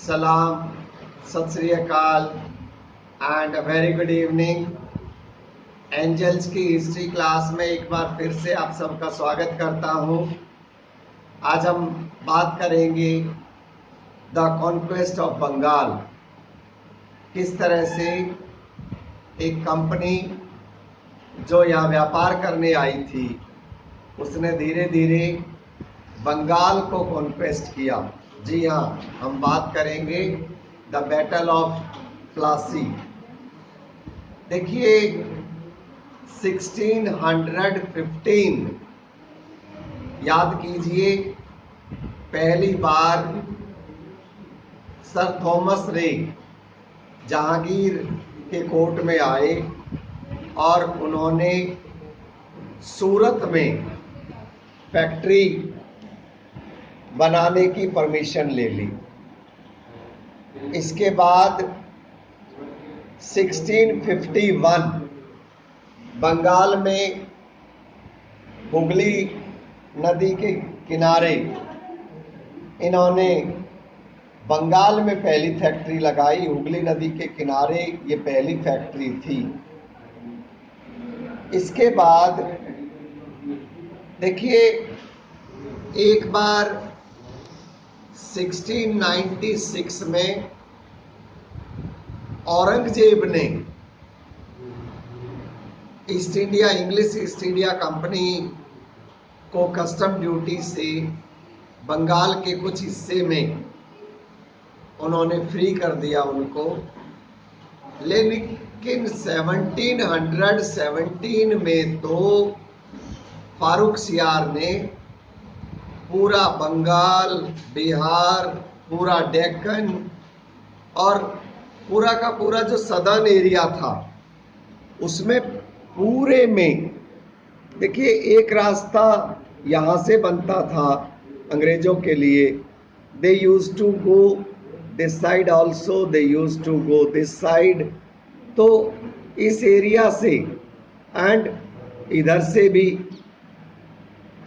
सलाम, Sat Shri Akal and a very good evening. Angels की history class में एक बार फिर से आप सबका स्वागत करता हूं। आज हम बात करेंगे द कॉन्क्वेस्ट ऑफ बंगाल। किस तरह से एक कंपनी जो यहाँ व्यापार करने आई थी उसने धीरे धीरे बंगाल को कॉन्क्वेस्ट किया। जी हाँ, हम बात करेंगे द बैटल ऑफ प्लासी। देखिए 1615 याद कीजिए, पहली बार सर थॉमस रे जहांगीर के कोर्ट में आए और उन्होंने सूरत में फैक्ट्री बनाने की परमिशन ले ली। इसके बाद 1651 बंगाल में हुगली नदी के किनारे इन्होंने बंगाल में पहली फैक्ट्री लगाई। हुगली नदी के किनारे ये पहली फैक्ट्री थी। इसके बाद देखिए एक बार 1696 में औरंगजेब ने इंग्लिश ईस्ट इंडिया कंपनी को कस्टम ड्यूटी से बंगाल के कुछ हिस्से में उन्होंने फ्री कर दिया उनको। लेकिन 1717 में तो फारूक सियार ने पूरा बंगाल, बिहार, पूरा डेक्कन और पूरा का पूरा जो सदर्न एरिया था उसमें पूरे में देखिए एक रास्ता यहाँ से बनता था अंग्रेजों के लिए। They use to go this side also, they use to go this side. तो इस एरिया से एंड इधर से भी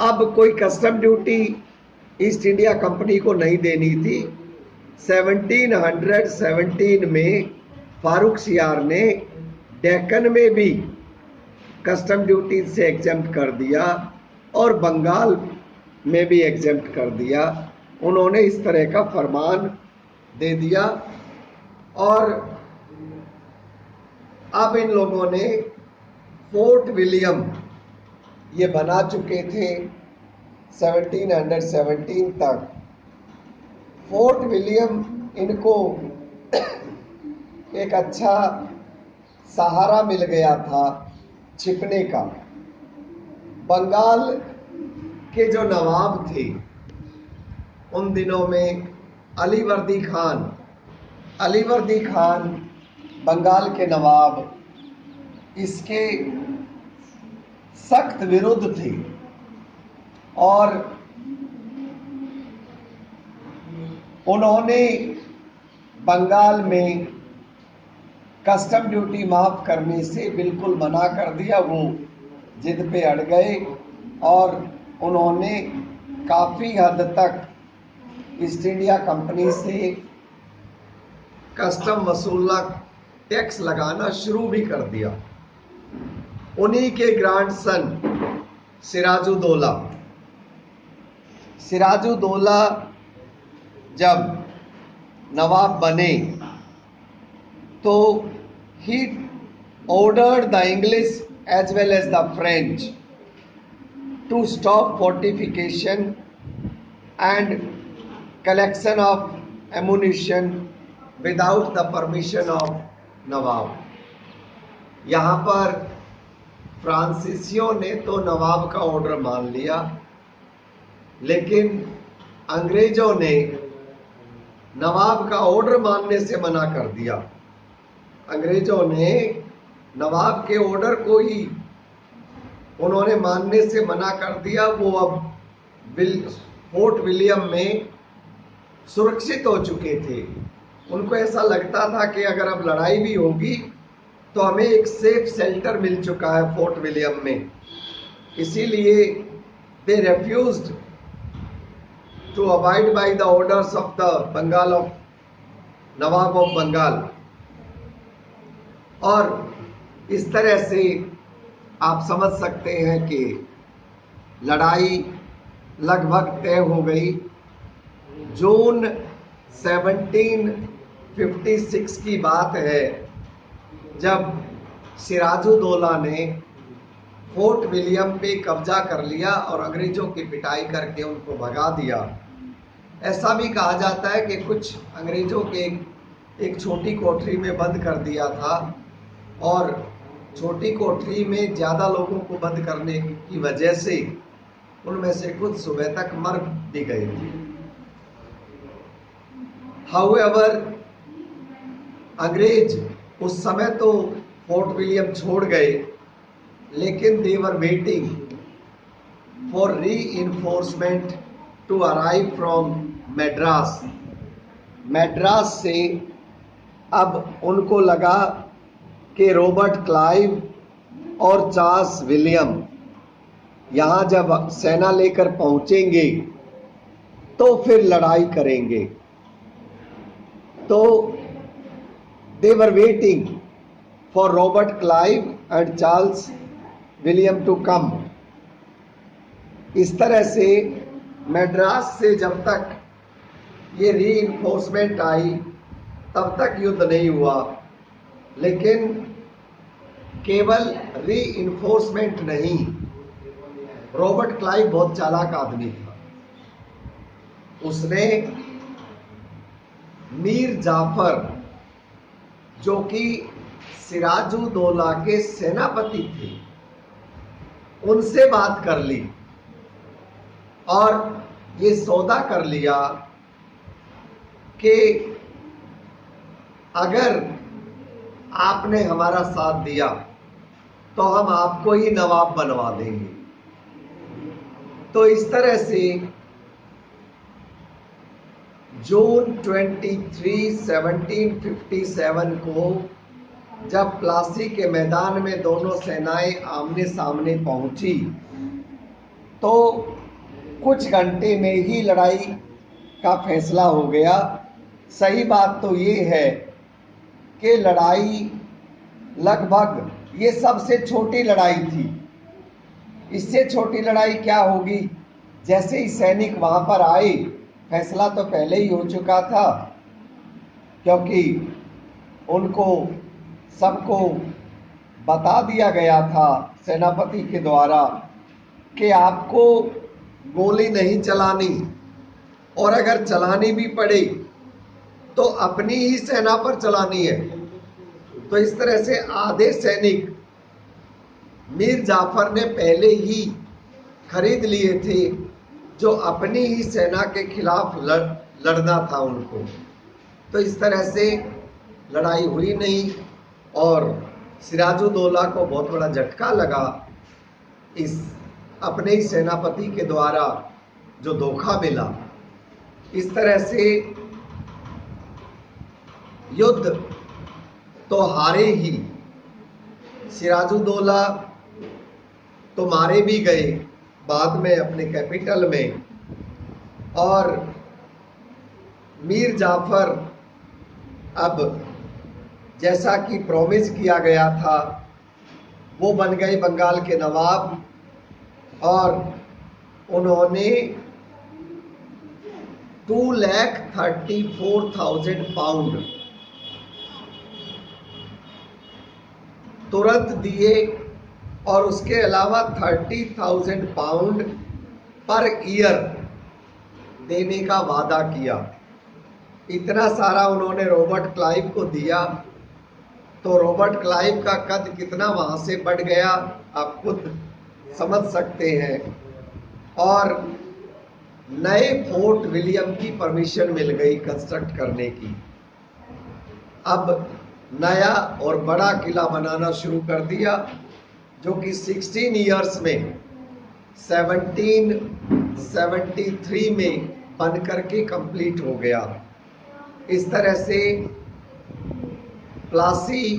अब कोई custom duty east India company को नहीं देनी थी। 1717 में फारूक सियार ने डेक्कन में भी कस्टम ड्यूटी से एग्जेम्प्ट कर दिया और बंगाल में भी एग्जेम्प्ट कर दिया। उन्होंने इस तरह का फरमान दे दिया और अब इन लोगों ने फोर्ट विलियम ये बना चुके थे 1717 तक। फोर्ट विलियम इनको एक अच्छा सहारा मिल गया था छिपने का। बंगाल के जो नवाब थे उन दिनों में अलीवर्दी खान बंगाल के नवाब इसके सख्त विरुद्ध थे और उन्होंने बंगाल में कस्टम ड्यूटी माफ करने से बिल्कुल मना कर दिया। वो जिद पे अड़ गए और उन्होंने काफ़ी हद तक ईस्ट इंडिया कंपनी से कस्टम वसूलना, टैक्स लगाना शुरू भी कर दिया। उन्हीं के ग्रैंडसन सिराजुद्दौला जब नवाब बने तो he ordered the English as well as the French to stop fortification and collection of ammunition without the permission of नवाब। यहाँ पर फ्रांसीसियों ने तो नवाब का ऑर्डर मान लिया, लेकिन अंग्रेजों ने नवाब का ऑर्डर मानने से मना कर दिया। अंग्रेजों ने नवाब के ऑर्डर को ही उन्होंने मानने से मना कर दिया। वो अब फोर्ट विलियम में सुरक्षित हो चुके थे। उनको ऐसा लगता था कि अगर अब लड़ाई भी होगी तो हमें एक सेफ शेल्टर मिल चुका है फोर्ट विलियम में। इसीलिए they refused to abide by the orders of the Nawab of Bengal. और इस तरह से आप समझ सकते हैं कि लड़ाई लगभग तय हो गई। जून 1756 की बात है जब सिराजुद्दौला ने फोर्ट विलियम पे कब्जा कर लिया और अंग्रेजों की पिटाई करके उनको भगा दिया। ऐसा भी कहा जाता है कि कुछ अंग्रेजों के एक छोटी कोठरी में बंद कर दिया था और छोटी कोठरी में ज़्यादा लोगों को बंद करने की वजह से उनमें से कुछ सुबह तक मर भी गए थे। हाउएवर अंग्रेज उस समय तो फोर्ट विलियम छोड़ गए, लेकिन they were waiting for reinforcement to arrive from Madras. Madras से अब उनको लगा कि रॉबर्ट क्लाइव और चार्ल्स विलियम यहाँ जब सेना लेकर पहुंचेंगे तो फिर लड़ाई करेंगे। तो they were waiting for Robert Clive and Charles William to come. इस तरह से मैड्रास से जब तक ये रीइंफोर्समेंट आई तब तक युद्ध नहीं हुआ। लेकिन केवल रीइंफोर्समेंट नहीं, रॉबर्ट क्लाइव बहुत चालाक आदमी था। उसने मीर जाफर, जो कि सिराजुद्दौला के सेनापति थे, उनसे बात कर ली और ये सौदा कर लिया कि अगर आपने हमारा साथ दिया तो हम आपको ही नवाब बनवा देंगे। तो इस तरह से जून 23, 1757 को जब प्लासी के मैदान में दोनों सेनाएं आमने सामने पहुंची तो कुछ घंटे में ही लड़ाई का फैसला हो गया। सही बात तो ये है कि लड़ाई लगभग ये सबसे छोटी लड़ाई थी। इससे छोटी लड़ाई क्या होगी? जैसे ही सैनिक वहां पर आए, फैसला तो पहले ही हो चुका था, क्योंकि उनको सबको बता दिया गया था सेनापति के द्वारा कि आपको गोली नहीं चलानी, और अगर चलानी भी पड़े तो अपनी ही सेना पर चलानी है। तो इस तरह से आधे सैनिक मीर जाफर ने पहले ही खरीद लिए थे, जो अपनी ही सेना के खिलाफ लड़ना था उनको। तो इस तरह से लड़ाई हुई नहीं और सिराजुद्दौला को बहुत बड़ा झटका लगा इस अपने ही सेनापति के द्वारा जो धोखा मिला। इस तरह से युद्ध तो हारे ही, सिराजुद्दौला तो मारे भी गए बाद में अपने कैपिटल में, और मीर जाफर अब जैसा कि प्रॉमिस किया गया था वो बन गए बंगाल के नवाब, और उन्होंने 2,34,000 पाउंड तुरंत दिए और उसके अलावा 30,000 पाउंड पर ईयर देने का वादा किया। इतना सारा उन्होंने रॉबर्ट क्लाइव को दिया, तो रॉबर्ट क्लाइव का कद कितना वहां से बढ़ गया आप खुद समझ सकते हैं। और नए फोर्ट विलियम की परमिशन मिल गई कंस्ट्रक्ट करने की। अब नया और बड़ा किला बनाना शुरू कर दिया, जो कि 16 इयर्स में 1773 में बन करके कंप्लीट हो गया। इस तरह से प्लासी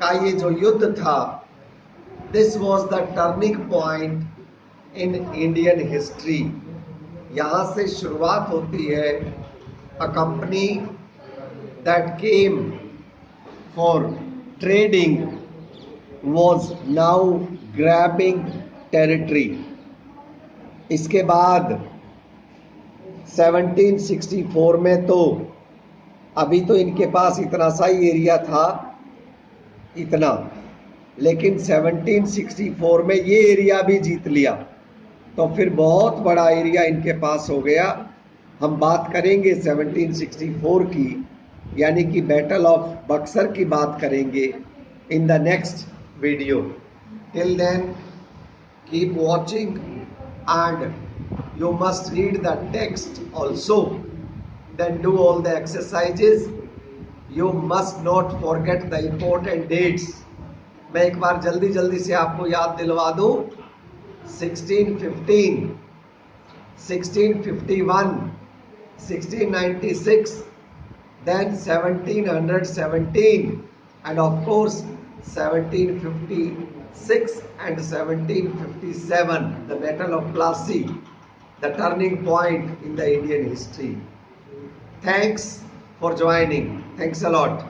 का ये जो युद्ध था, this was the turning point in Indian history. यहाँ से शुरुआत होती है a company that came for trading was now grabbing territory. इसके बाद 1764 में तो अभी तो इनके पास इतना सा ही एरिया था, इतना, लेकिन 1764 में ये एरिया भी जीत लिया, तो फिर बहुत बड़ा एरिया इनके पास हो गया। हम बात करेंगे 1764 की, यानी कि बैटल ऑफ बक्सर की बात करेंगे in the next video. Till then keep watching and you must read the text also, then do all the exercises. You must not forget the important dates. मैं एक बार जल्दी जल्दी से आपको याद दिलवा दूं। 1615, 1651, 1696, then 1717, and of course 1756 and 1757, the Battle of Plassey, the turning point in the Indian history. Thanks for joining. Thanks a lot.